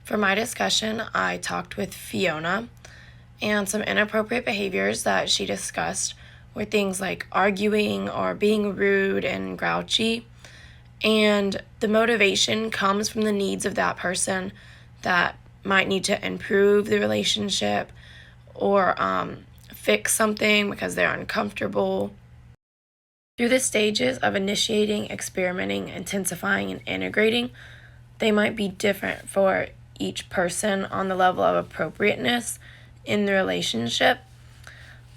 For my discussion, I talked with Fiona, and some inappropriate behaviors that she discussed were things like arguing or being rude and grouchy. And the motivation comes from the needs of that person that might need to improve the relationship or fix something because they're uncomfortable. Through the stages of initiating, experimenting, intensifying, and integrating, they might be different for each person on the level of appropriateness in the relationship.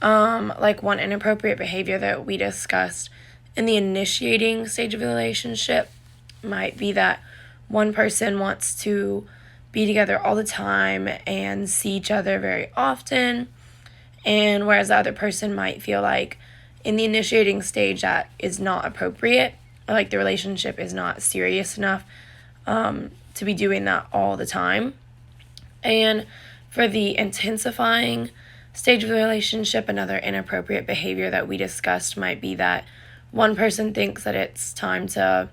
Like one inappropriate behavior that we discussed in the initiating stage of the relationship might be that one person wants to be together all the time and see each other very often, and whereas the other person might feel like in the initiating stage that is not appropriate, or like the relationship is not serious enough to be doing that all the time. And for the intensifying stage of the relationship, another inappropriate behavior that we discussed might be that one person thinks that it's time to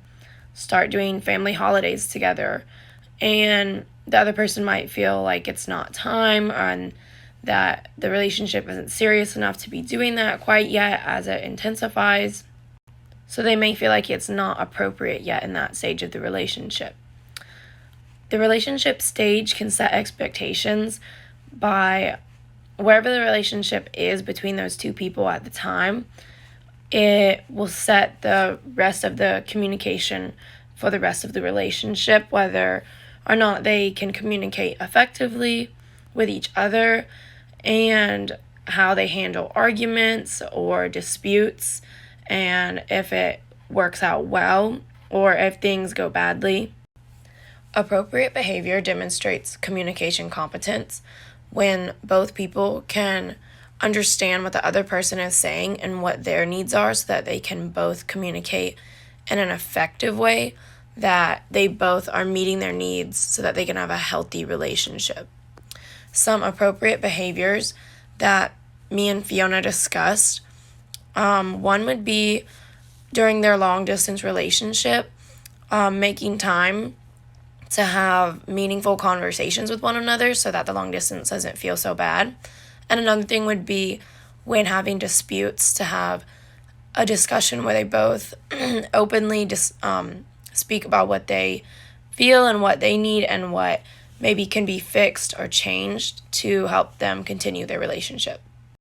start doing family holidays together, and the other person might feel like it's not time and that the relationship isn't serious enough to be doing that quite yet as it intensifies. So they may feel like it's not appropriate yet in that stage of the relationship. The relationship stage can set expectations by wherever the relationship is between those two people at the time. It will set the rest of the communication for the rest of the relationship, whether or not they can communicate effectively with each other, and how they handle arguments or disputes, and if it works out well or if things go badly. Appropriate behavior demonstrates communication competence when both people can understand what the other person is saying and what their needs are, so that they can both communicate in an effective way, that they both are meeting their needs so that they can have a healthy relationship. Some appropriate behaviors that me and Fiona discussed, one would be during their long distance relationship, making time to have meaningful conversations with one another so that the long distance doesn't feel so bad. And another thing would be when having disputes, to have a discussion where they both openly speak about what they feel and what they need and what maybe can be fixed or changed to help them continue their relationship.